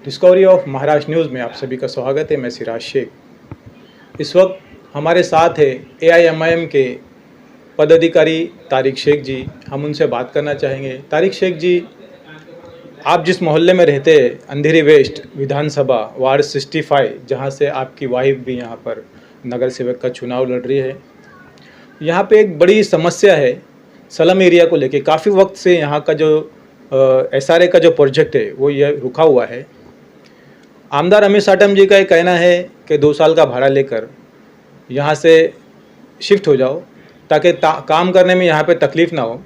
Discovery of Maharashtra news में आप सभी का स्वागत है। मैं सिराज शेख। इस वक्त हमारे साथ है AIMIM के पदाधिकारी तारिक शेख जी। हम उनसे बात करना चाहेंगे। तारिक शेख जी, आप जिस मोहल्ले में रहते हैं, अंधेरी वेस्ट विधानसभा वार्ड 65, जहां से आपकी वाइफ भी यहां पर नगर सेवक का चुनाव लड़ रही है, यहाँ पे एक बड़ी समस्या है सलम एरिया को लेके। काफ़ी वक्त से यहाँ का जो SRA का जो प्रोजेक्ट है वो ये रुका हुआ है। आमदार अमीर साटम जी का ये कहना है कि 2 साल का भाड़ा लेकर यहाँ से शिफ्ट हो जाओ ताकि काम करने में यहाँ पे तकलीफ़ ना हो।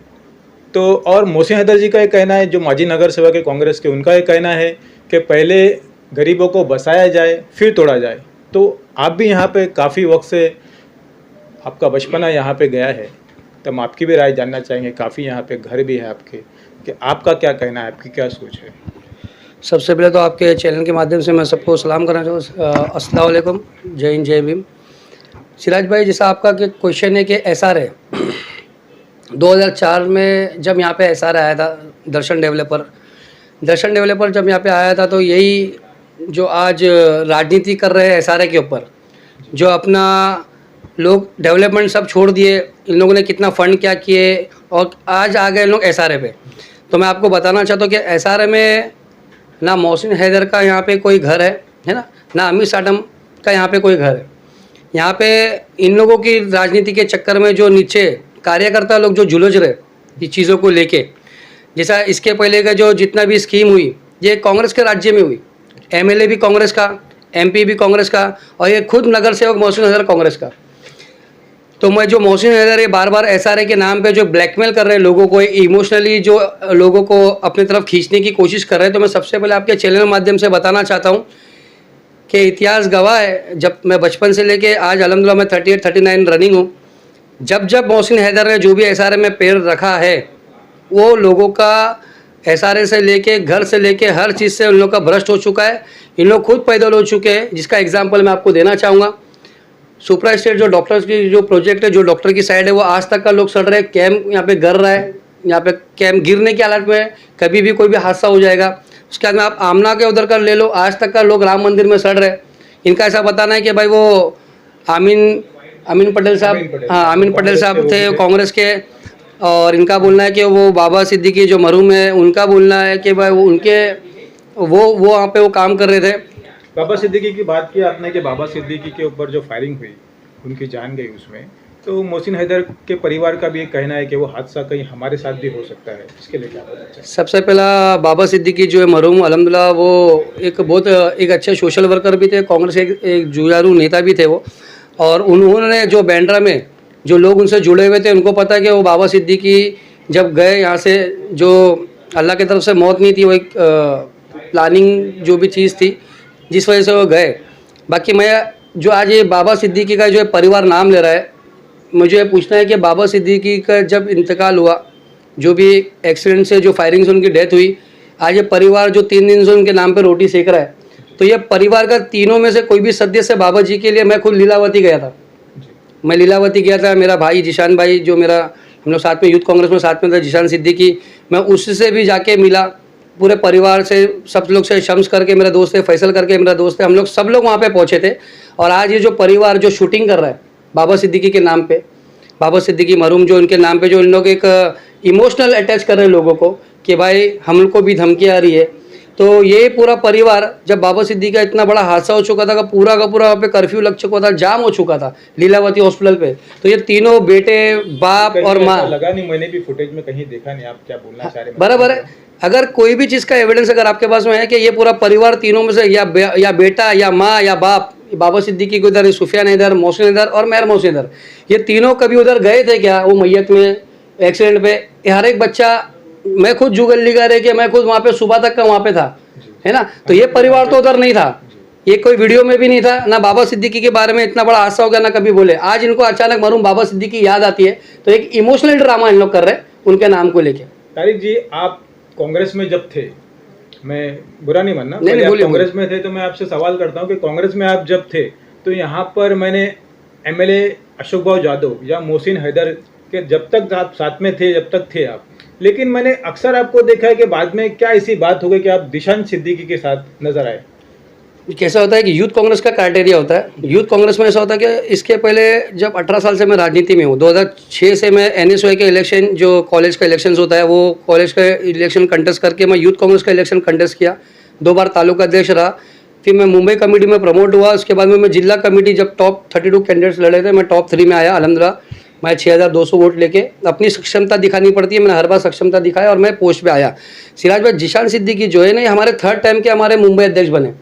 तो और मोहसिन हैदर जी का ये कहना है, जो माजी नगर सेवक है कांग्रेस के, उनका ये कहना है कि पहले गरीबों को बसाया जाए फिर तोड़ा जाए। तो आप भी यहाँ पे काफ़ी वक्त से आपका बचपना यहाँ पे गया है, तो हम आपकी भी राय जानना चाहेंगे। काफ़ी यहाँ पे घर भी है आपके, कि आपका क्या कहना है, आपकी क्या सोच है। सबसे पहले तो आपके चैनल के माध्यम से मैं सबको सलाम करना चाहूँ। अस्सलाम वालेकुम, जय हिंद जय भीम। सिराज भाई, जैसा आपका क्वेश्चन है कि SRA 2004 में जब यहाँ पे SRA आया था, दर्शन डेवलपर जब यहाँ पे आया था, तो यही जो आज राजनीति कर रहे हैं SRA के ऊपर, जो अपना लोग डेवलपमेंट सब छोड़ दिए, इन लोगों ने कितना फंड क्या किए और आज आ गए लोग SRA पे। तो मैं आपको बताना चाहता हूँ कि SRA में ना मोहसिन हैदर का यहाँ पे कोई घर है ना अमीर साटम का यहाँ पे कोई घर है। यहाँ पे इन लोगों की राजनीति के चक्कर में जो नीचे कार्यकर्ता लोग जो जुलझ रहे इस चीज़ों को लेके, जैसा इसके पहले का जो जितना भी स्कीम हुई, ये कांग्रेस के राज्य में हुई। MLA भी कांग्रेस का, MP भी कांग्रेस का, और ये खुद नगर सेवक मोहसिन हैदर कांग्रेस का। तो मैं जो मोहसिन हैदर ये बार बार SRA के नाम पे जो ब्लैकमेल कर रहे हैं लोगों को, इमोशनली जो लोगों को अपनी तरफ खींचने की कोशिश कर रहे हैं, तो मैं सबसे पहले आपके चैनल के माध्यम से बताना चाहता हूँ कि इतिहास गवाह है। जब मैं बचपन से लेके आज अल्हम्दुलिल्लाह मैं 38-39 रनिंग हूँ, जब मोहसिन हैदर ने जो भी SRA में पैर रखा है, वो लोगों का SRA से लेके घर से लेके हर चीज़ से उन लोग का भ्रष्ट हो चुका है। इन लोग खुद पैदल हो चुके हैं, जिसका एग्जाम्पल मैं आपको देना चाहूँगा। सुपरा स्टेट जो डॉक्टर्स की जो प्रोजेक्ट है, जो डॉक्टर की साइड है, वो आज तक का लोग सड़ रहे हैं। कैम्प यहाँ पे गिर रहा है, यहाँ पे कैम्प गिरने की हालत में, कभी भी कोई भी हादसा हो जाएगा। उसके बाद में आप आमना के उधर का ले लो, आज तक का लोग राम मंदिर में सड़ रहे हैं। इनका ऐसा बताना है कि भाई वो आमीन पटेल साहब, हाँ आमीन पटेल साहब थे कांग्रेस के, और इनका बोलना है कि वो बाबा सिद्दीकी जो मरहूम है, उनका बोलना है कि भाई वो उनके वो वहाँ पे वो काम कर रहे थे। बाबा सिद्दीकी की बात की आपने कि बाबा सिद्दीकी के ऊपर जो फायरिंग हुई, उनकी जान गई उसमें, तो मोहसिन हैदर के परिवार का भी एक कहना है कि वो हादसा कहीं हमारे साथ भी हो सकता है। इसके लिए क्या बताना चाहिए? सबसे पहला बाबा सिद्दीकी जो है मरहूम, अल्हम्दुलिल्लाह वो एक अच्छे सोशल वर्कर भी थे, कांग्रेस एक जुझारू नेता भी थे वो। और उन्होंने जो बैंड्रा में जो लोग उनसे जुड़े हुए थे, उनको पता है कि वो बाबा सिद्दीकी जब गए यहाँ से, जो अल्लाह की तरफ से मौत नहीं थी, वो एक प्लानिंग जो भी चीज़ थी जिस वजह से वो गए। बाकी मैं जो आज ये बाबा सिद्दीकी का जो परिवार नाम ले रहा है, मुझे पूछना है कि बाबा सिद्दीकी का जब इंतकाल हुआ, जो भी एक्सीडेंट से जो फायरिंग से उनकी डेथ हुई, आज ये परिवार जो 3 दिन से उनके नाम पे रोटी सेक रहा है, तो ये परिवार का तीनों में से कोई भी सदस्य बाबा जी के लिए, मैं खुद लीलावती गया था। मैं लीलावती गया था, मेरा भाई जिशान भाई जो मेरा, हम लोग साथ में यूथ कांग्रेस में साथ में था, जिशान सिद्दीकी, मैं उससे भी जाके मिला। पूरे परिवार से, सब लोग से, शम्स करके मेरा दोस्त है, फैसल करके मेरा दोस्त है, हम लोग सब लोग वहाँ पे पहुँचे थे। और आज ये जो परिवार जो शूटिंग कर रहा है बाबा सिद्दीकी के नाम पे, बाबा सिद्दीकी मरहूम जो उनके नाम पे, जो इन लोग एक इमोशनल अटैच कर रहे हैं लोगों को कि भाई हम लोग को भी धमकी आ रही है। तो ये पूरा परिवार, जब बाबा सिद्दीकी का इतना बड़ा हादसा हो चुका था का पूरा वहाँ पे कर्फ्यू लग चुका था, जाम हो चुका था लीलावती हॉस्पिटल पे, तो ये तीनों बेटे, बाप और माँ, लगा नहीं, मैंने भी फुटेज में कहीं देखा नहीं। आप क्या बोलना चाह रहे हैं? बराबर है। अगर कोई भी चीज़ का एविडेंस अगर आपके पास में है कि ये पूरा परिवार तीनों में से या बेटा या माँ या बाप, बाबा सिद्दीकी को इधर, सुफियान हैदर, मोहसिन हैदर और मेहर मोहसिन हैदर, ये तीनों कभी उधर गए थे क्या वो मैयत में, एक्सीडेंट पे? हर एक बच्चा, मैं खुद जुगल लिखा रहे कि मैं खुद वहाँ पे सुबह तक का वहाँ पे था, है ना। तो ये परिवार तो उधर नहीं था, ये कोई वीडियो में भी नहीं था ना। बाबा सिद्दीकी के बारे में इतना बड़ा हादसा हो गया ना कभी बोले। आज इनको अचानक मरहूम बाबा सिद्दीकी याद आती है, तो एक इमोशनल ड्रामा इन लोग कर रहे हैं उनके नाम को लेके। तारिक जी, आप कांग्रेस में जब थे, मैं बुरा नहीं मानना, नहीं, कांग्रेस में थे, तो मैं आपसे सवाल करता हूं कि कांग्रेस में आप जब थे तो यहाँ पर मैंने MLA अशोक भाऊ जादव या मोहसिन हैदर कि जब तक आप साथ में थे, जब तक थे आप, लेकिन मैंने अक्सर आपको देखा है कि बाद में क्या ऐसी बात हो गई कि आप दिशान सिद्दीकी के साथ नजर आए। कैसा होता है कि यूथ कांग्रेस का क्राइटेरिया होता है। यूथ कांग्रेस में ऐसा होता है कि इसके पहले जब 18 साल से मैं राजनीति में हूँ, 2006 से मैं एनएसयूआई के इलेक्शन, जो कॉलेज का इलेक्शन होता है, वो कॉलेज का इलेक्शन कंटेस्ट करके मैं यूथ कांग्रेस का इलेक्शन कंटेस्ट किया, 2 बार तालुका अध्यक्ष रहा। फिर मैं मुंबई कमेटी में प्रमोट हुआ। उसके बाद में मैं जिला कमेटी, जब टॉप 32 कैंडिडेट्स लड़े थे, मैं टॉप 3 में आया अल्हम्दुलिल्लाह। मैं 6200 वोट लेके, अपनी सक्षमता दिखानी पड़ती है, मैंने हर बार सक्षमता दिखाया और मैं पोस्ट पे आया। सिराज भाई जिशान सिद्दीकी जो है ना, हमारे 3rd टाइम के हमारे मुंबई अध्यक्ष बने।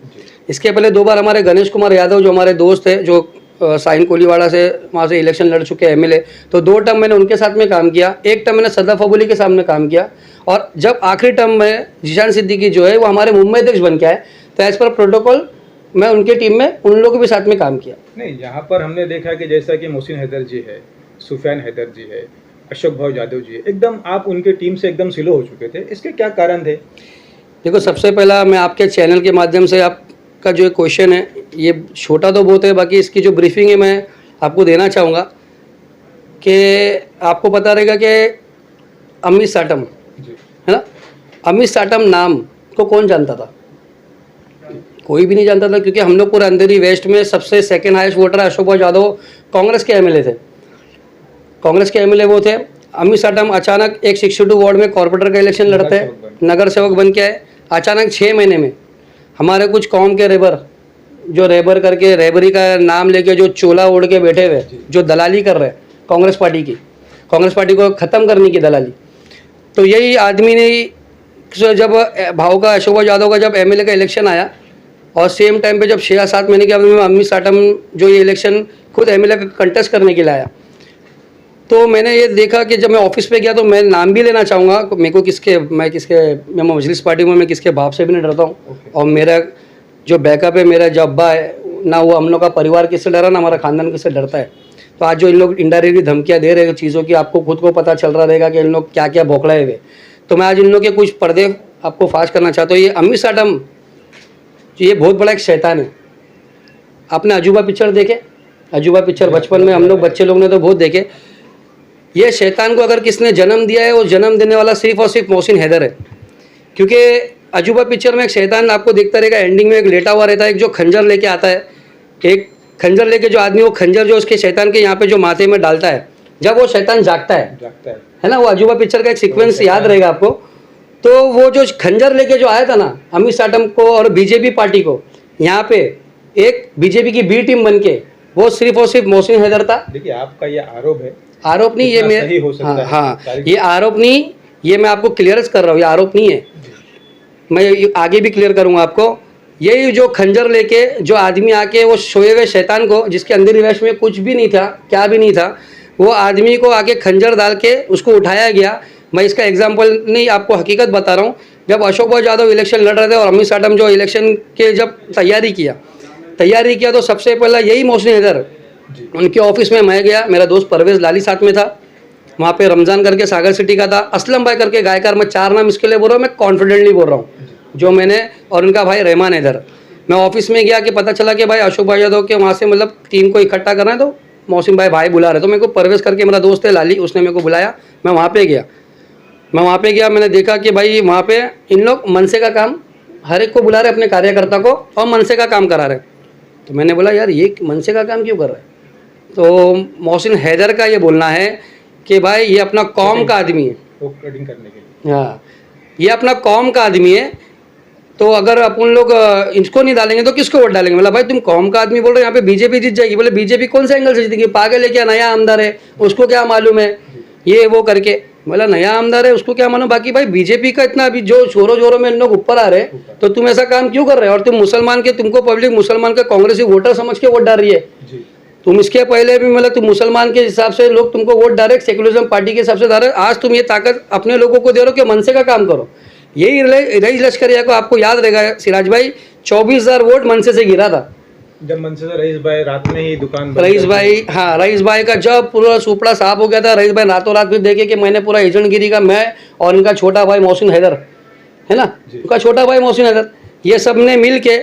इसके पहले 2 बार हमारे गणेश कुमार यादव, जो हमारे दोस्त है, जो साइन कोलीवाड़ा से वहाँ से इलेक्शन लड़ चुके एमएलए, तो 2 टर्म मैंने उनके साथ में काम किया, 1 टर्म मैंने सदफ अबोली के सामने काम किया, और जब आखिरी टर्म में जिशान सिद्दीकी जो है वो हमारे मुंबई अध्यक्ष बन के आए, तो एज पर प्रोटोकॉल मैं उनके टीम में उन लोगों के भी साथ में काम किया। नहीं, यहाँ पर हमने देखा कि जैसा कि मोहसिन हैदर जी है, सुफियान हैदर जी है, अशोक भाव यादव जी है, एकदम आप उनके टीम से एकदम सिलो हो चुके थे, इसके क्या कारण थे? देखो, सबसे पहला मैं आपके चैनल के माध्यम से आपका जो क्वेश्चन है, ये छोटा तो बहुत है, बाकी इसकी जो ब्रीफिंग है मैं आपको देना चाहूँगा कि आपको पता रहेगा कि अमित साटम है ना, अमित साटम नाम को कौन जानता था? कोई भी नहीं जानता था, क्योंकि हम लोग पूरे अंधेरी वेस्ट में सबसे सेकंड हाईएस्ट वोटर अशोक भाव यादव कांग्रेस के एमएलए थे। कांग्रेस के एमएलए वो थे। अमित साटम अचानक एक 62 वार्ड में कॉर्पोरेटर का इलेक्शन लड़ते हैं, नगर सेवक बन के आए। अचानक 6 महीने में हमारे कुछ कौम के रेबर, जो रेबर करके रेबरी का नाम लेके जो चोला ओढ़ के बैठे हुए, जो दलाली कर रहे हैं कांग्रेस पार्टी की, कांग्रेस पार्टी को ख़त्म करने की दलाली, तो यही आदमी ने, जब भाव का अशोक भाव यादव का जब एमएलए का इलेक्शन आया, और सेम टाइम पे जब 6 या 7 महीने के बाद में अमित साटम जो ये इलेक्शन खुद एमएलए का कंटेस्ट करने के लिए आया, तो मैंने ये देखा कि जब मैं ऑफिस पे गया, तो मैं नाम भी लेना चाहूँगा, मेरे को मैं मजलिस पार्टी में मैं किसके बाप से भी नहीं डरता हूँ। और मेरा जो बैकअप है, मेरा जो अब्बा है ना, वो हम लोग का परिवार किससे डरा ना हमारा खानदान किससे डरता है। तो आज जो इन लोग इनडायरेक्टली धमकियाँ दे रहे हैं चीज़ों की, आपको खुद को पता चल रहा रहेगा कि इन लोग क्या क्या भौकड़ाए हुए। तो मैं आज इन लोग के कुछ पर्दे आपको फाश करना चाहता हूँ। ये अमित साटम, ये बहुत बड़ा एक शैतान है। आपने अजूबा पिक्चर देखे? अजूबा पिक्चर बचपन में हम लोग बच्चे लोग ने तो बहुत देखे। ये शैतान को अगर किसने जन्म दिया है, वो जन्म देने वाला सिर्फ और सिर्फ मोहसिन हैदर है। क्योंकि अजूबा पिक्चर में एक शैतान आपको देखता रहेगा, एंडिंग में एक लेटा हुआ रहता है, एक जो खंजर लेके आता है, एक खंजर लेके जो आदमी, वो खंजर जो उसके शैतान के यहाँ पे जो माथे में डालता है, जब वो शैतान जागता है ना, वो अजूबा पिक्चर का एक सीक्वेंस याद रहेगा आपको। तो वो जो खंजर लेके जो आया था ना अमित साटम को और बीजेपी पार्टी को, यहाँ पे एक बीजेपी की बी टीम बन के, वो सिर्फ और सिर्फ मोहसिन हैदर था। देखिए, आपका ये आरोप है, आरोप नहीं, ये मैं हाँ, ये आरोप नहीं, ये मैं आपको क्लियर कर रहा हूँ, ये आरोप नहीं है, मैं आगे भी क्लियर करूँगा आपको। यही जो खंजर लेके जो आदमी आके वो सोए हुए शैतान को, जिसके अंदर रिवेश में कुछ भी नहीं था, क्या भी नहीं था, वो आदमी को आके खंजर डाल के उसको उठाया गया। मैं इसका एग्जाम्पल नहीं, आपको हकीकत बता रहा हूँ। जब अशोक भाव यादव इलेक्शन लड़ रहे थे और अमित साटम जो इलेक्शन के जब तैयारी किया तो सबसे पहला यही मोहसिन हैदर, उनके ऑफिस में मैं गया, मेरा दोस्त परवेज लाली साथ में था, वहाँ पे रमज़ान करके सागर सिटी का था, असलम भाई करके गायकार, मैं 4 नाम इसके लिए बोल रहा हूँ, मैं कॉन्फिडेंटली बोल रहा हूँ, जो मैंने, और उनका भाई रहमान हैदर। मैं ऑफिस में गया कि पता चला कि भाई अशोक भाव यादव के वहाँ से मतलब टीम को इकट्ठा करना है, तो मोहसिन भाई बुला रहे, तो मेरे को परवेज करके मेरा दोस्त है लाली, उसने मेरे को बुलाया। मैं वहाँ पे गया, मैंने देखा कि भाई वहाँ पे इन लोग मनसे का काम, हर एक को बुला रहे अपने कार्यकर्ता को, और मनसे का काम करा रहे। तो मैंने बोला यार ये मनसे का काम क्यों कर रहा है? तो मोहसिन हैदर का ये बोलना है कि भाई ये अपना कौम का आदमी है, करने के लिए। हाँ, ये अपना कौम का आदमी है, तो अगर अपन लोग इसको नहीं डालेंगे तो किसको वोट डालेंगे? बोला भाई तुम कौम का आदमी बोल रहे हो, यहाँ पे बीजेपी जीत जाएगी। बोले बीजेपी कौन सा एंगल से जीतेगी? पागल है क्या? नया आमदार है, उसको क्या मालूम है, ये वो करके। बोला नया आमदार है, उसको क्या मालूम? बाकी भाई बीजेपी का इतना अभी जो जोरों जोरों में इन लोग ऊपर आ रहे हैं, तो तुम ऐसा काम क्यों कर रहे हो? और तुम मुसलमान के, तुमको पब्लिक मुसलमान का कांग्रेसी वोटर समझ के वोट डाल रही है। तुम इसके पहले भी मतलब तुम मुसलमान के हिसाब से लोग तुमको वोट डायरेक्ट सेकुलरिज्म पार्टी के हिसाब से डाल रहे। आज तुम ये ताकत अपने लोगों को दे रहे हो कि मनसे का काम करो। यही रईस लश्करिया को आपको याद रहेगा सिराज भाई, 24,000 वोट मनसे से गिरा था। जब मनसे से रईस भाई रात में ही दुकान बंद रईस भाई, हाँ, रईस भाई का जब पूरा सुपड़ा साफ हो गया था, रईस भाई रातों रात फिर देखे कि मैंने पूरा एजेंटगिरी का, मैं और इनका छोटा भाई मोहसिन हैदर है ना, उनका छोटा भाई मोहसिन हैदर, ये सब ने मिल के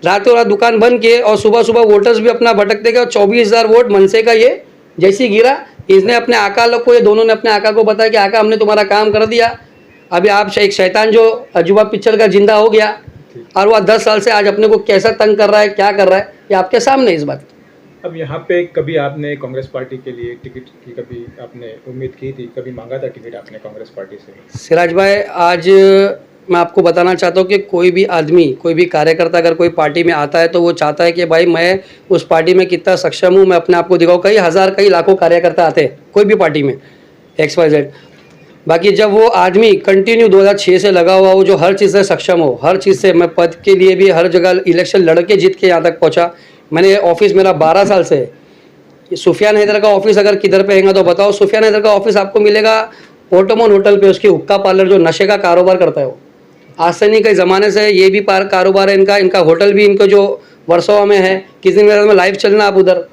रातों रात दुकान बंद किए, और सुबह सुबह वोटर्स भी अपना भटकते गए, और 24,000 वोट मनसे का ये जैसी गिरा, इसने अपने आका लोग को, ये दोनों ने अपने आका को बताया कि आका हमने तुम्हारा काम कर दिया, अभी आप एक शैतान जो अजूबा पिक्चर का जिंदा हो गया, और वह 10 साल से आज अपने को कैसा तंग कर रहा है, क्या कर रहा है, ये आपके सामने इस बात। अब यहाँ पे कभी आपने कांग्रेस पार्टी के लिए टिकट की कभी आपने उम्मीद की थी, कभी मांगा था टिकट आपने कांग्रेस पार्टी से? सिराज भाई, आज मैं आपको बताना चाहता हूँ कि कोई भी आदमी, कोई भी कार्यकर्ता अगर कोई पार्टी में आता है तो वो चाहता है कि भाई मैं उस पार्टी में कितना सक्षम हूँ, मैं अपने आप को दिखाऊँ। कई हज़ार कई लाखों कार्यकर्ता आते हैं कोई भी पार्टी में, XYZ। बाकी जब वो आदमी कंटिन्यू 2006 से लगा हुआ हो, जो हर चीज़ से सक्षम हो, हर चीज़ से, मैं पद के लिए भी हर जगह इलेक्शन लड़ के जीत के यहाँ तक पहुँचा। मैंने ऑफिस मेरा 12 साल से है। सुफियान हैदर का ऑफिस अगर किधर पे हैगा तो बताओ, सुफियान हैदर का ऑफिस आपको मिलेगा ओटोमोन होटल पे, उसकी हुक्का पार्लर जो नशे का कारोबार करता है वो। आज से नहीं, कई ज़माने से ये भी कारोबार है इनका। इनका होटल भी इनको जो वर्सोवा में है, किसी दिन में लाइव चलना आप उधर,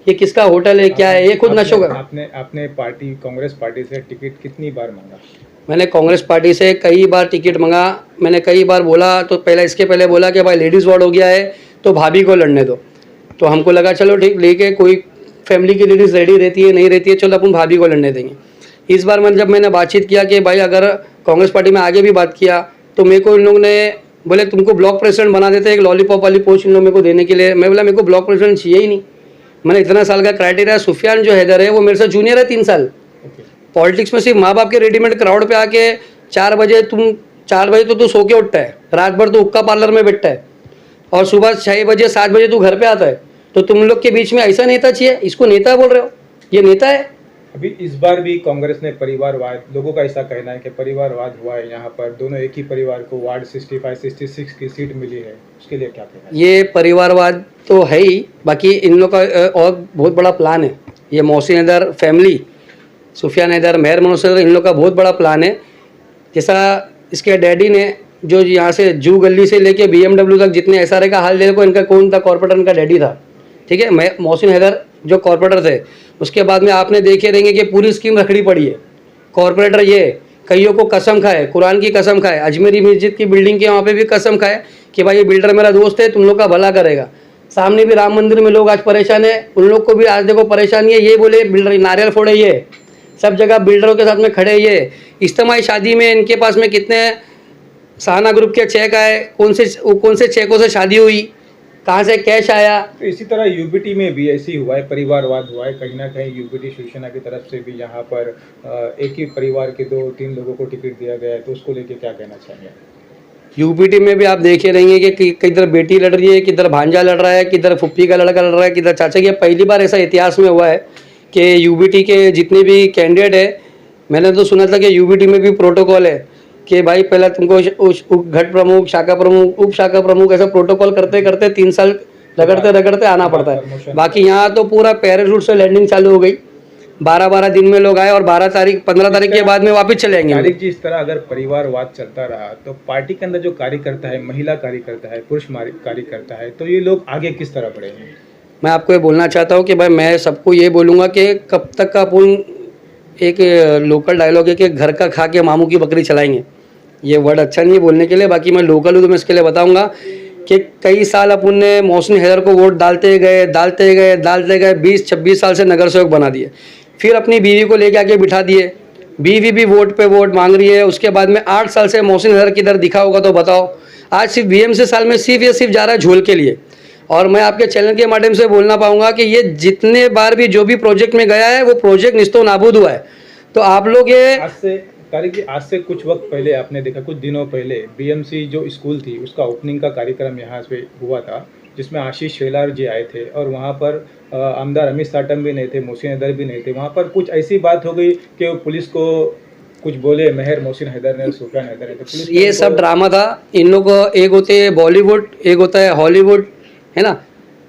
ये किसका होटल है, क्या है, ये खुद नशों का। आपने पार्टी कांग्रेस पार्टी से टिकट कितनी बार मांगा? मैंने कांग्रेस पार्टी से कई बार टिकट मांगा। मैंने कई बार बोला, तो पहले इसके पहले बोला कि भाई लेडीज़ वार्ड हो गया है तो भाभी को लड़ने दो। तो हमको लगा चलो ठीक, लेके कोई फैमिली की लेडीज़ रेडी रहती है नहीं रहती है, चलो अपन भाभी को लड़ने देंगे। इस बार जब मैंने बातचीत किया कि भाई अगर कांग्रेस पार्टी में आगे भी बात किया तो मेरे को इन लोगों ने बोले तुमको ब्लॉक प्रेसिडेंट बना देते, एक लॉलीपॉप वाली पोस्ट इन लोग मेरे को देने के लिए। मैं बोला मेरे को ब्लॉक प्रेसिडेंट चाहिए ही नहीं, मैंने इतना साल का क्राइटेरिया। सुफियान जो हैदर है वो मेरे से जूनियर है 3 साल। पॉलिटिक्स में सिर्फ माँ बाप के रेडीमेड क्राउड पे आके 4 बजे तो तू सो के उठता है, रात भर तू हुक्का पार्लर में बैठता है, और सुबह 6 बजे 7 बजे तू घर पे आता है। तो तुम लोग के बीच में ऐसा नेता चाहिए, इसको नेता बोल रहे हो? ये नेता है? अभी इस बार भी कांग्रेस ने परिवारवाद, लोगों का ऐसा कहना है कि परिवारवाद हुआ है, यहाँ पर दोनों एक ही परिवार को वार्ड 65, 66 की सीट मिली है, उसके लिए क्या कहना है? ये परिवारवाद तो है ही, बाकी इन लोग का और बहुत बड़ा प्लान है। ये मोहसिन हैदर फैमिली, सुफियान हैदर, मेहर मनोज हैदर, इन लोग का बहुत बड़ा प्लान है। जैसा इसके डैडी ने जो यहाँ से जू गली से लेके BMW तक जितने SRA का हाल देखो, इनका कौन था कॉर्पोरेटर, इनका डैडी था, ठीक है। मैं मोहसिन हैदर जो कॉर्पोरेटर थे, उसके बाद में आपने देखे रहेंगे कि पूरी स्कीम रखड़ी पड़ी है। कॉर्पोरेटर ये कईयों को कसम खाए, कुरान की कसम खाए, अजमेरी मस्जिद की बिल्डिंग के वहाँ पे भी कसम खाए कि भाई ये बिल्डर मेरा दोस्त है, तुम लोग का भला करेगा। सामने भी राम मंदिर में लोग आज परेशान है, उन लोग को भी आज देखो परेशानी है। ये बोले बिल्डर नारियल फोड़े, ये सब जगह बिल्डरों के साथ में खड़े। ये इज्तिमाई शादी में इनके पास में कितने सहाना ग्रुप के चेक आए, कौन से चेकों से शादी हुई, कहाँ से कैश आया। तो इसी तरह यूबीटी में भी ऐसी हुआ है, परिवारवाद हुआ है। कहीं ना कहीं यूबीटी शिवसेना की तरफ से भी यहाँ पर एक ही परिवार के 2-3 लोगों को टिकट दिया गया है, तो उसको लेके क्या कहना चाहेंगे? यूपीटी में भी आप देखे रहेंगे कि किधर बेटी लड़ रही है, किधर भांजा लड़ रहा है, किधर फुप्पी का लड़का लड़ रहा है, किधर चाचा की। पहली बार ऐसा इतिहास में हुआ है कि यूबीटी के जितने भी कैंडिडेट है, मैंने तो सुना था कि यूबीटी में भी प्रोटोकॉल है कि भाई पहले तुमको घट प्रमुख, शाखा प्रमुख, उप शाखा प्रमुख, ऐसा प्रोटोकॉल करते करते 3 साल रगड़ते आना पड़ता है। बाकी यहाँ तो पूरा पैराशूट से लैंडिंग चालू हो गई। 12 दिन में लोग आए और 15 तारीख के बाद में वापस चले जाएंगे। तारिक जी, इस तरह अगर परिवारवाद चलता रहा तो पार्टी के अंदर जो कार्यकर्ता है, महिला कार्यकर्ता है, पुरुष कार्यकर्ता है, तो ये लोग आगे किस तरह बढ़ेंगे? मैं आपको ये बोलना चाहता हूँ कि भाई मैं सबको ये बोलूँगा कि कब तक का अपन, एक लोकल डायलॉग है कि घर का खा के मामू की बकरी चलाएंगे। ये वर्ड अच्छा नहीं है बोलने के लिए, बाकी मैं लोकल हूँ तो मैं इसके लिए बताऊँगा कि कई साल अपन ने मोहसिन हैदर को वोट डालते गए 20-26 साल से नगर सेवक बना दिए। फिर अपनी बीवी को लेके आके बिठा दिए, बीवी भी वोट पे वोट मांग रही है। उसके बाद में 8 साल से मोहसिन हैदर किधर दिखा होगा तो बताओ। आज सिर्फ BMC साल में सिर्फ जा रहा है झोल के लिए। और मैं आपके चैनल के माध्यम से बोलना पाऊंगा कि ये जितने बार भी जो भी प्रोजेक्ट में गया है वो प्रोजेक्ट निस्तो नाबूद हुआ है। तो आप लोग ये आज से कुछ वक्त पहले आपने देखा, कुछ दिनों पहले BMC जो स्कूल थी उसका ओपनिंग का कार्यक्रम यहाँ पे हुआ था, जिसमें आशीष शेलार जी आए थे और वहाँ पर आमदार अमित साटम भी नहीं थे, मोहसिन हैदर भी नहीं थे। वहाँ पर कुछ ऐसी बात हो गई कि पुलिस को कुछ बोले मोहसिन हैदर ने, सुफियान हैदर ने, तो पुलिस ये सब ड्रामा था। इन लोग एक होते है बॉलीवुड, एक होता है हॉलीवुड, है ना,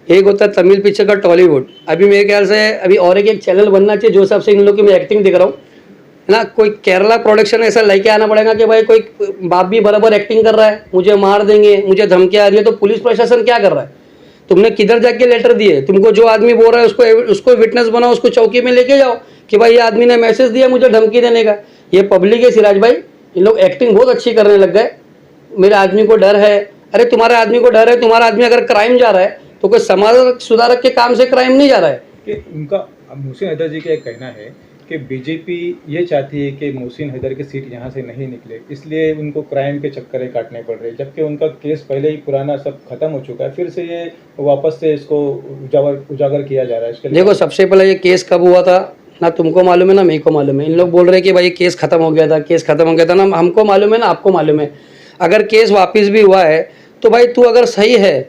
एक होता है तमिल पिक्चर का टॉलीवुड। अभी मेरे ख्याल से अभी और एक चैनल बनना चाहिए जो हिसाब से इन लोग की मैं एक्टिंग दिख रहा हूँ, है ना। कोई केरला प्रोडक्शन ऐसा लेके आना पड़ेगा कि भाई कोई बाप भी बराबर एक्टिंग कर रहा है, मुझे मार देंगे, मुझे धमकियाँ आ रही है, तो पुलिस प्रशासन क्या कर रहा है? तुमने किधर जाके लेटर दिए? तुमको जो आदमी बोल रहा है उसको विटनेस बनाओ, उसको चौकी में लेके जाओ कि भाई ये आदमी ने मैसेज दिया मुझे धमकी देने का। ये पब्लिक है सिराज भाई, इन लोग एक्टिंग बहुत अच्छी करने लग गए। मेरे आदमी को डर है, अरे तुम्हारे आदमी को डर है? तुम्हारा आदमी अगर क्राइम जा रहा है तो कोई समाज सुधारक के काम से क्राइम नहीं जा रहा है कि उनका अब मोहसिन हैदर जी का एक कहना है कि बीजेपी ये चाहती है कि मोहसिन हैदर की सीट यहाँ से नहीं निकले, इसलिए उनको क्राइम के चक्कर काटने पड़ रहे हैं, जबकि उनका केस पहले ही पुराना सब खत्म हो चुका है, फिर से ये वापस से इसको उजागर किया जा रहा है। इसके लिए देखो, सबसे पहले ये केस कब हुआ था ना तुमको मालूम है ना मेरे को मालूम है। इन लोग बोल रहे हैं कि भाई केस खत्म हो गया था, केस खत्म हो गया था, ना हमको मालूम है ना आपको मालूम है। अगर केस वापस भी हुआ है तो भाई तू अगर सही है,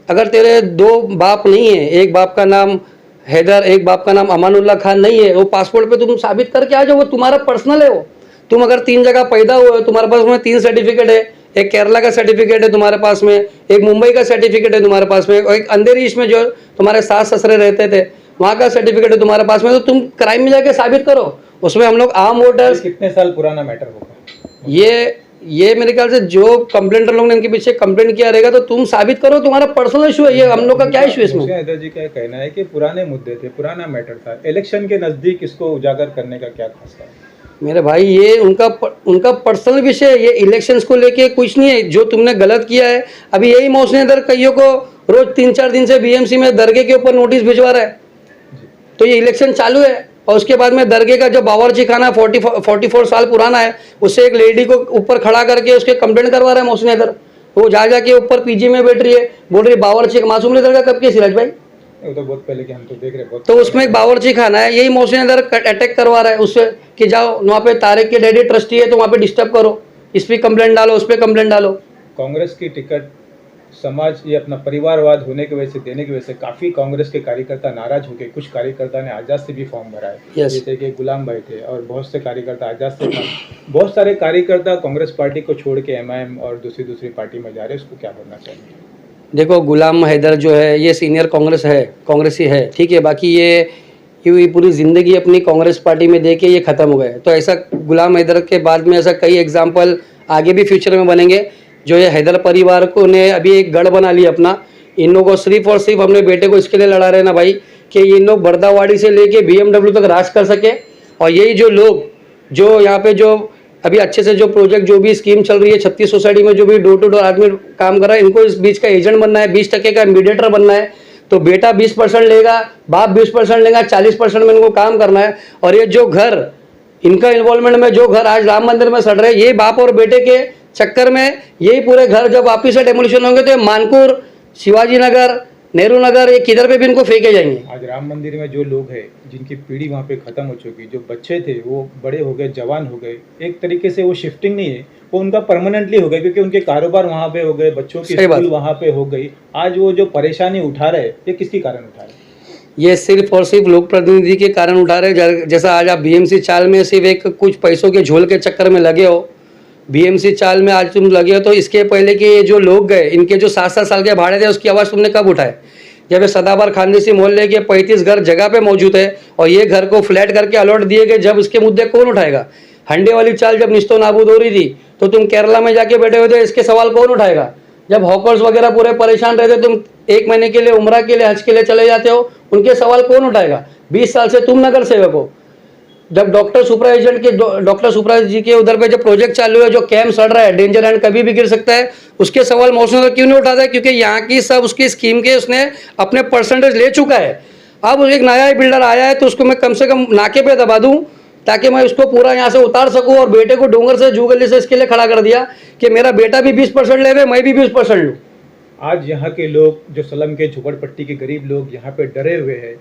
अगर तेरे दो बाप नहीं है, एक बाप का नाम हैदर, एक बाप का नाम अमानुल्लाह खान नहीं है, वो पासपोर्ट पे तुम साबित करके आ जाओ, वो तुम्हारा पर्सनल है। वो तुम अगर 3 जगह पैदा हुए हो, तुम्हारे पास में 3 सर्टिफिकेट है, एक केरला का सर्टिफिकेट है तुम्हारे पास में, एक मुंबई का सर्टिफिकेट है तुम्हारे पास में, और एक अंधेरी में जो तुम्हारे सास ससुरे रहते थे वहाँ का सर्टिफिकेट है तुम्हारे पास में, तो तुम क्राइम में जाके साबित करो। उसमें हम लोग आम वोटर्स, कितने साल पुराना मैटर होगा ये मेरे ख्याल से जो कंप्लेंटर लोग ने इनके पीछे कंप्लेंट किया रहेगा, तो तुम साबित करो, तुम्हारा पर्सनल इशू है, ये हम लोग का क्या इशू है इसमें। मोहसिन हैदर जी का कहना है कि पुराने मुद्दे थे, पुराना मैटर था, इलेक्शन के नजदीक इसको उजागर करने का क्या खास है? मेरे भाई ये उनका पर्सनल विषय है, ये इलेक्शंस को लेके कुछ नहीं है। जो तुमने गलत किया है, अभी यही मोहसिन हैदर कईयों को रोज 3-4 दिन से बीएमसी में दरगाह के ऊपर नोटिस भिजवा रहा है। तो ये इलेक्शन चालू है, और उसके बाद में दरगाह का जो बावर्ची खाना 44 साल पुराना है, उससे एक लेडी को ऊपर खड़ा करके उसके कंप्लेंट करवा रहा है मोहसिन हैदर। तो वो जा जाके ऊपर पीजी में बैठ रही है, बोल रही बावर्ची मासूम ने दरगाह कब की सिराज भाई, वो तो बहुत पहले के हम तो देख रहे हैं। तो उसमें एक बावर्ची खाना है, यही मोहसिन हैदर अटैक करवा रहा है उससे कि जाओ वहाँ पे तारिक के डैडी ट्रस्टी है तो वहाँ पे डिस्टर्ब करो, इस पर कंप्लेंट डालो, उस पर कंप्लेंट डालो। कांग्रेस की टिकट समाज ये अपना परिवारवाद होने की वजह से देने की वजह से काफ़ी कांग्रेस के कार्यकर्ता नाराज हो गए। कुछ कार्यकर्ता ने आज़ाद से भी फॉर्म भरा है, जैसे कि गुलाम भाई थे और बहुत से कार्यकर्ता आज़ाद से, बहुत सारे कार्यकर्ता कांग्रेस पार्टी को छोड़ के एमआईएम और दूसरी पार्टी में जा रहे हैं, उसको क्या बोलना चाहिए? देखो, गुलाम हैदर जो है ये सीनियर कांग्रेसी है, ठीक है, बाकी ये पूरी ज़िंदगी अपनी कांग्रेस पार्टी में दे के ये ख़त्म हो गए। तो ऐसा गुलाम हैदर के बाद में ऐसा कई एग्जाम्पल आगे भी फ्यूचर में बनेंगे। जो ये हैदर परिवार को ने अभी एक गढ़ बना लिया अपना, इन लोगों को सिर्फ और सिर्फ अपने बेटे को इसके लिए लड़ा रहे ना भाई कि इन लोग बर्दावाड़ी से लेके BMW तक राज कर सके। और यही जो लोग जो यहाँ पे जो अभी अच्छे से जो प्रोजेक्ट जो भी स्कीम चल रही है 36 सोसाइटी में जो भी डोर टू डोर आदमी काम कर रहा है, इनको इस बीच का एजेंट बनना है, 20% का मीडिएटर बनना है। तो बेटा 20% लेगा, बाप 20% लेगा, 40% में इनको काम करना है। और ये जो घर इनका इन्वॉल्वमेंट में जो घर आज राम मंदिर में सड़ रहे हैं, ये बाप और बेटे के चक्कर में यही पूरे घर जब वापिस से डेमोलिशन होंगे तो मानपुर, शिवाजी नगर, नेहरू नगर, ये किधर पे भी इनको फेंके जाएंगे। आज राम मंदिर में जो लोग हैं जिनकी पीढ़ी वहाँ पे ख़त्म हो चुकी, जो बच्चे थे वो बड़े हो गए, जवान हो गए, एक तरीके से वो शिफ्टिंग नहीं है, वो उनका परमानेंटली हो गया क्योंकि उनके कारोबार वहाँ पे हो गए, बच्चों की स्कूल वहाँ पे हो गई। आज वो जो परेशानी उठा रहे, ये किसके कारण उठा रहे? ये सिर्फ और सिर्फ लोक प्रतिनिधि के कारण उठा रहे। जैसा आज आप BMC चाल में सिर्फ एक कुछ पैसों के झोल के चक्कर में लगे हो, BMC चाल में आज तुम लगे हो, तो इसके पहले के जो लोग गए, इनके जो 7-7 साल के भाड़े थे, उसकी आवाज़ तुमने कब उठाए? जब सदाबार खानदेशी मोहल्ले के 35 घर जगह पे मौजूद है और ये घर को फ्लैट करके अलॉट दिए गए, जब इसके मुद्दे कौन उठाएगा? हंडे वाली चाल जब निस्तो नाबूद हो रही थी तो तुम केरला में जाके बैठे हुए थे, इसके सवाल कौन उठाएगा? जब हॉकर्स वगैरह पूरे परेशान रहते, तुम 1 महीने के लिए उम्रा के लिए, हज के लिए चले जाते हो, उनके सवाल कौन उठाएगा? 20 साल से तुम नगर सेवक हो। जब डॉक्टर सुपरा जी के उधर पे जो प्रोजेक्ट चालू है, जो कैंप सड़ रहा है, डेंजर एंड कभी भी गिर सकता है, उसके सवाल मोहसिन क्यों नहीं उठाता है? क्योंकि यहाँ की सब उसकी स्कीम के उसने अपने परसेंटेज ले चुका है। अब एक नया बिल्डर आया है तो उसको मैं कम से कम नाके पे दबा दूँ ताकि मैं उसको पूरा यहाँ से उतार सकूँ। और बेटे को डोंगर से जूगली से इसके लिए खड़ा कर दिया कि मेरा बेटा भी 20% ले, मैं भी 20% लूँ। आज यहाँ के लोग जो स्लम के झोपड़पट्टी के गरीब लोग यहाँ पे डरे हुए हैं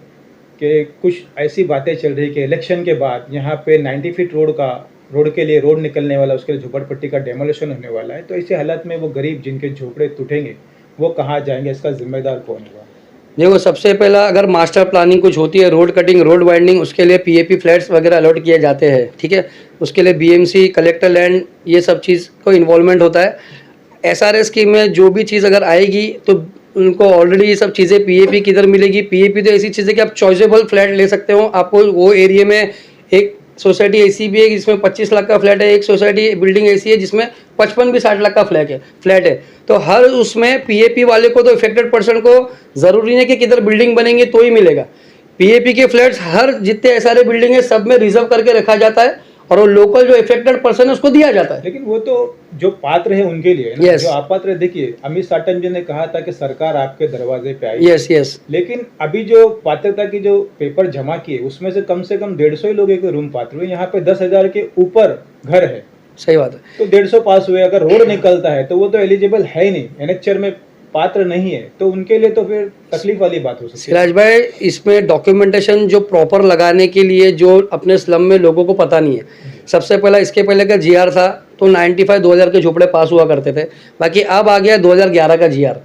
कि कुछ ऐसी बातें चल रही कि इलेक्शन के बाद यहाँ पे 90 फीट रोड के लिए रोड निकलने वाला, उसके लिए झोपड़पट्टी का डेमोलिशन होने वाला है। तो ऐसे हालत में वो गरीब जिनके झोपड़े टूटेंगे वो कहाँ जाएंगे? इसका जिम्मेदार कौन होगा? देखो, सबसे पहला अगर मास्टर प्लानिंग कुछ होती है, रोड कटिंग, रोड वाइंडिंग, उसके लिए PAP फ्लैट्स वगैरह अलॉट किए जाते हैं, ठीक है। उसके लिए BMC, कलेक्टर लैंड, ये सब चीज़ को इन्वॉल्वमेंट होता है। SRS स्कीम में जो भी चीज़ अगर आएगी तो उनको ऑलरेडी ये सब चीज़ें PAP किधर मिलेगी? PAP तो ऐसी चीज़ है कि आप चॉइसेबल फ्लैट ले सकते हो। आपको वो एरिया में एक सोसाइटी ऐसी भी है जिसमें 25 लाख का फ्लैट है, एक सोसाइटी बिल्डिंग ऐसी है जिसमें 55 भी 60 लाख का फ्लैट है। तो हर उसमें PAP वाले को, तो इफेक्टेड पर्सन को ज़रूरी नहीं कि किधर बिल्डिंग बनेंगे तो ही मिलेगा। PAP के फ्लैट्स हर जितने SRA बिल्डिंग है सब में रिजर्व करके रखा जाता है और वो लोकल जो इफेक्टेड पर्सन है उसको दिया जाता है। लेकिन वो तो जो पात्र है उनके लिए है ना। Yes. जो अपात्र है, देखिए अमित साटम जी ने कहा था कि सरकार आपके दरवाजे पे आई। यस यस लेकिन अभी जो पात्रता की जो पेपर जमा किए उसमें से कम 150 ही लोग एक रूम पात्र हुए। यहाँ पे 10,000 के ऊपर घर है, सही बात है। तो 150 पास हुए। अगर रोड निकलता है तो वो तो एलिजिबल है ही नहीं, एनेक्चर में पात्र नहीं है, तो उनके लिए तो फिर तकलीफ वाली बात हो सकती है। सिराज भाई, इसमें डॉक्यूमेंटेशन जो प्रॉपर लगाने के लिए जो अपने स्लम में लोगों को पता नहीं है। सबसे पहला इसके पहले का जीआर था तो 95-2000 के झोपड़े पास हुआ करते थे। बाकी अब आ गया 2011 का जीआर।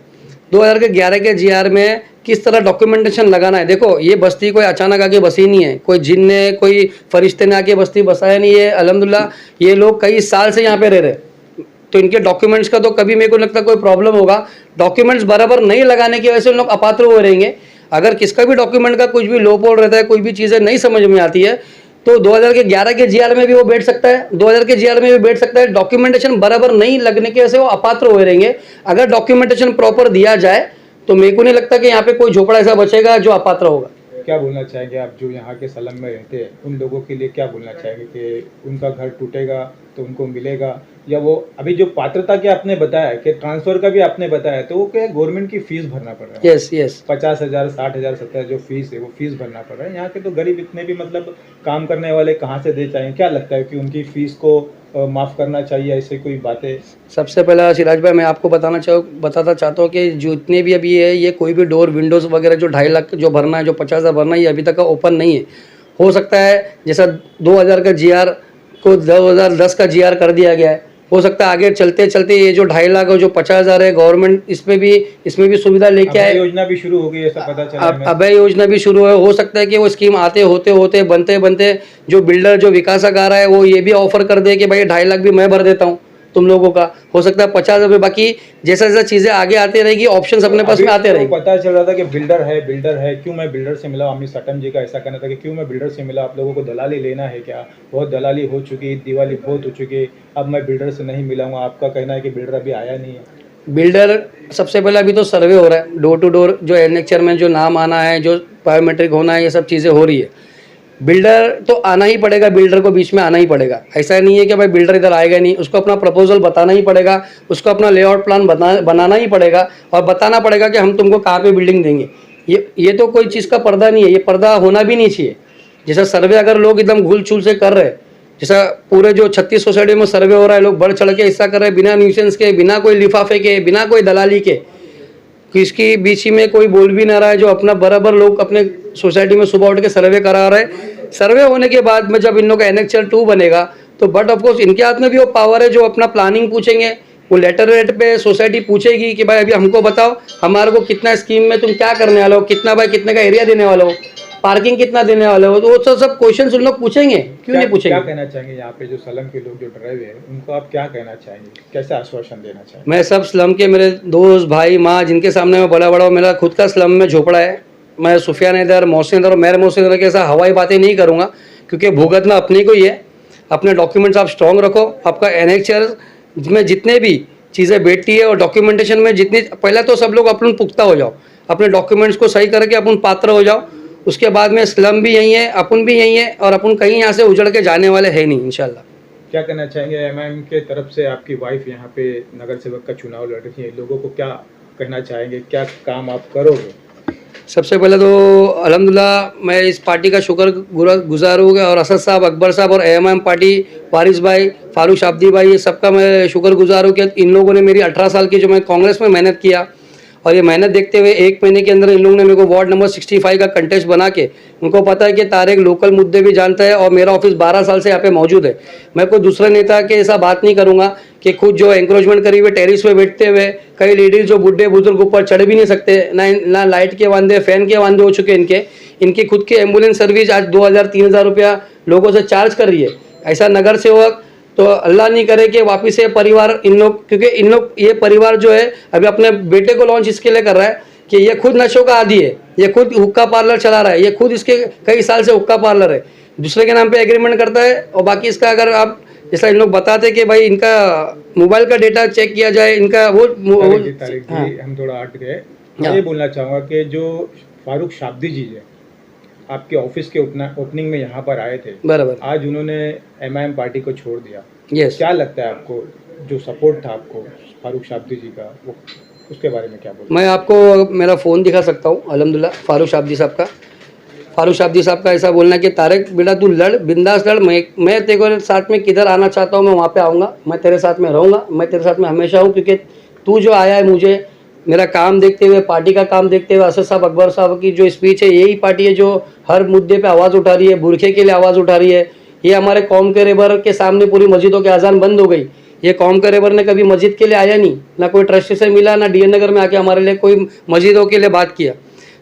2011 के जीआर में किस तरह डॉक्यूमेंटेशन लगाना है। देखो, ये बस्ती कोई अचानक आके बसी नहीं है, कोई जिन ने कोई फरिश्ते ने आके बस्ती बसाया नहीं है। अल्हम्दुलिल्लाह ये लोग कई साल से यहाँ पे रह रहे, तो इनके डॉक्यूमेंट्स का तो कभी मेरे को लगता कोई प्रॉब्लम होगा। डॉक्यूमेंट्स बराबर नहीं लगाने की वजह से लोग अपात्र हो रहेंगे। अगर किसका भी डॉक्यूमेंट का कुछ भी लोपोल रहता है, कोई भी चीज़ें नहीं समझ में आती है, तो 2011 के जीआर में भी वो बैठ सकता है, 2000 के जीआर में भी बैठ सकता है। डॉक्यूमेंटेशन बराबर नहीं लगने की वजह से वो अपात्र हो रहेंगे। अगर डॉक्यूमेंटेशन प्रॉपर दिया जाए तो मेरे को नहीं लगता कि यहाँ पे कोई झोपड़ा ऐसा बचेगा जो अपात्र होगा। क्या बोलना चाहेंगे आप जो यहाँ के सलम में रहते हैं उन लोगों के लिए? क्या बोलना चाहेंगे कि उनका घर टूटेगा तो उनको मिलेगा, या वो अभी जो पात्रता के आपने बताया कि ट्रांसफर का भी आपने बताया, तो वो क्या गवर्नमेंट की फीस भरना पड़ रहा है? यस यस 50,000, 60,000, 70,000 जो फीस है वो फीस भरना पड़ रहा है। यहाँ के तो गरीब इतने भी मतलब काम करने वाले कहाँ से दे चाहेंगे? क्या लगता है कि उनकी फीस को माफ़ करना चाहिए, ऐसे कोई बातें? सबसे पहला सिराज भाई, मैं आपको बताता चाहता हूँ कि जो इतने भी अभी है, ये कोई भी डोर विंडोज़ वगैरह जो 2.5 लाख जो भरना है, जो 50,000 भरना है, ये अभी तक का ओपन नहीं है। हो सकता है जैसा 2000 का जीआर को 2010 का जीआर कर दिया गया है, हो सकता है आगे चलते चलते ये जो 2.5 लाख और जो 50,000 है, गवर्नमेंट इसमें भी सुविधा लेके आए। योजना भी शुरू हो गई ऐसा पता चला है। अभय योजना भी शुरू है। हो सकता है कि वो स्कीम आते होते बनते जो बिल्डर जो विकासक आ रहा है वो ये भी ऑफर कर दे कि भाई 2.5 लाख भी मैं भर देता हूँ तुम लोगों का। हो सकता है 50,000। बाकी जैसा जैसा चीज़ें आगे आती रहेगी, ऑप्शंस अपने पास में आते रहेंगे। पता चल रहा था कि बिल्डर है, क्यों मैं बिल्डर से मिला? अमित साटम जी का ऐसा कहना था कि क्यों मैं बिल्डर से मिला, आप लोगों को दलाली लेना है क्या? बहुत दलाली हो चुकी, दिवाली बहुत हो चुकी, अब मैं बिल्डर से नहीं मिलाऊंगा। आपका कहना है कि बिल्डर अभी आया नहीं है। बिल्डर सबसे पहले अभी तो सर्वे हो रहा है, डोर टू डोर जो एनेक्चर में जो नाम आना है, जो बायोमेट्रिक होना है, ये सब चीज़ें हो रही है। बिल्डर तो आना ही पड़ेगा, बिल्डर को बीच में आना ही पड़ेगा। ऐसा नहीं है कि भाई बिल्डर इधर आएगा नहीं, उसको अपना प्रपोजल बताना ही पड़ेगा, उसको अपना लेआउट प्लान बनाना ही पड़ेगा और बताना पड़ेगा कि हम तुमको कहाँ पे बिल्डिंग देंगे। ये तो कोई चीज़ का पर्दा नहीं है, ये पर्दा होना भी नहीं चाहिए। जैसा सर्वे अगर लोग एकदम घुल छुल से कर रहे हैं, जैसा पूरे जो 36 सोसाइटी में सर्वे हो रहा है, लोग बढ़ चढ़ के हिस्सा कर रहे हैं, बिना न्यूसेंस के, बिना कोई लिफाफे के, बिना कोई दलाली के, किसकी बीच में कोई बोल भी ना रहा है। जो अपना बराबर लोग अपने सोसाइटी में सुबह उठ के सर्वे करा रहे हैं। सर्वे होने के बाद में जब इन लोग का एनेक्चर 2 बनेगा तो बट ऑफकोर्स इनके हाथ में भी वो पावर है जो अपना प्लानिंग पूछेंगे। वो लेटर रेट पे सोसाइटी पूछेगी कि भाई अभी हमको बताओ हमारे को कितना स्कीम में तुम क्या करने वाले हो, कितना बाय कितने का एरिया देने वाले हो, पार्किंग कितना देने वाले हो। तो वो सब क्वेश्चन उन लोग पूछेंगे, क्यों नहीं पूछेंगे? क्या कहना चाहेंगे यहाँ पे जो सलम के लोग जो डरे हुए हैं उनको आप क्या कहना चाहेंगे, कैसे आश्वासन देना चाहेंगे? मैं सब स्लम के मेरे दोस्त भाई माँ जिनके सामने मैं बड़ा बड़ा, मेरा खुद का स्लम में झोपड़ा है, मैं सुफियान इधर, मोहसिन इधर और मेरे मोहसिन इधर के साथ हवाई बातें नहीं करूँगा, क्योंकि भुगतना अपने को ही है। अपने डॉक्यूमेंट्स आप स्ट्रॉन्ग रखो, आपका एनेक्चर में जितने भी चीज़ें बैठती है और डॉक्यूमेंटेशन में जितनी, पहले तो सब लोग अपन पुख्ता हो जाओ, अपने डॉक्यूमेंट्स को सही करके अपन पात्र हो जाओ। उसके बाद में स्लम भी यही है, अपन भी यही है और अपन कहीं यहाँ से उजड़ के जाने वाले हैं नहीं इंशाल्लाह। क्या कहना चाहेंगे एमआईएम के तरफ से? आपकी वाइफ यहाँ पे नगर सेवक का चुनाव लड़ रही है, लोगों को क्या कहना चाहेंगे, क्या काम आप करोगे? सबसे पहले तो अल्हम्दुलिल्लाह मैं इस पार्टी का शुक्रगुजार हूँ और असद साहब, अकबर साहब और एएमआईएम पार्टी, वारिस भाई, फारूक शाब्दी भाई, ये सबका मैं शुक्रगुजार हूँ कि इन लोगों ने मेरी 18 साल की जो मैं कांग्रेस में मेहनत किया और ये मेहनत देखते हुए 1 महीने के अंदर इन लोगों ने मेरे को वार्ड नंबर 65 का कंटेस्ट बना के, उनको पता है कि तारेक लोकल मुद्दे भी जानता है और मेरा ऑफिस 12 साल से यहाँ पे मौजूद है। मैं कोई दूसरे नेता के ऐसा बात नहीं करूँगा कि खुद जो एंक्रोचमेंट करी हुए टेरिस पे बैठते हुए कई लेडीज जो बुढ़े बुजुर्ग ऊपर चढ़ भी नहीं सकते, ना लाइट के वांदे, फैन के वांदे हो चुके इनकी खुद की एम्बुलेंस सर्विस आज 2,000-3,000 रुपया लोगों से चार्ज कर रही है। ऐसा नगर सेवक तो अल्लाह नहीं करे कि वापिस ये परिवार इन लोग, क्योंकि इन लोग ये परिवार जो है अभी अपने बेटे को लॉन्च इसके लिए कर रहा है कि ये खुद नशों का आदी है, ये खुद हुक्का पार्लर चला रहा है, ये खुद इसके कई साल से हुक्का पार्लर है, दूसरे के नाम पे एग्रीमेंट करता है। और बाकी इसका अगर आप जैसा इन लोग बताते कि भाई इनका मोबाइल का डेटा चेक किया जाए, इनका वो हम थोड़ा हट गए। मैं ये बोलना चाहूँगा कि जो फारूक शाब्दी जी है आपके ऑफिस के ओपनिंग में यहाँ पर आए थे, बराबर, आज उन्होंने एमआईएम पार्टी को छोड़ दिया। यस। क्या लगता है आपको, जो सपोर्ट था आपको फारूक शाब्दी जी का, वो उसके बारे में क्या बोलते मैं आपको मेरा फ़ोन दिखा सकता हूँ अल्हम्दुलिल्लाह फारूक शाब्दी साहब का। फारूक शाब्दी साहब का ऐसा बोलना है कि तारिक बेटा तू लड़, बिंदास लड़, मैं तेरे को साथ में किधर आना चाहता हूँ मैं वहाँ पे आऊँगा, मैं तेरे साथ में रहूँगा, मैं तेरे साथ में हमेशा हूँ, क्योंकि तू जो आया है मुझे मेरा काम देखते हुए, पार्टी का काम देखते हुए, असद साहब अकबर साहब की जो स्पीच है, यही पार्टी है जो हर मुद्दे पे आवाज़ उठा रही है, बुरखे के लिए आवाज़ उठा रही है। ये हमारे कौम के रहबर के सामने पूरी मस्जिदों की अजान बंद हो गई। ये कौम के रहबर ने कभी मस्जिद के लिए आया नहीं, ना कोई ट्रस्ट से मिला, ना डीएन नगर में आके हमारे लिए कोई मस्जिदों के लिए बात किया।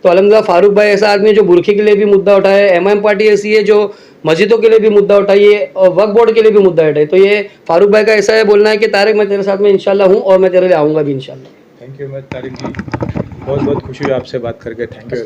तो अल्हम्दुलिल्लाह फारूक भाई ऐसा आदमी है जो बुरखे के लिए भी मुद्दा उठाए, एमआईएम पार्टी ऐसी है जो मस्जिदों के लिए भी मुद्दा उठाई है और वक्फ बोर्ड के लिए भी मुद्दा उठाए। तो ये फारूक भाई का ऐसा है बोलना है कि तारिक मैं तेरे साथ में इंशाल्लाह हूँ और मैं तेरे लिए आऊँगा भी इंशाल्लाह। थैंक यू तारिक जी, बहुत बहुत खुशी हुई आपसे बात करके। Thank you.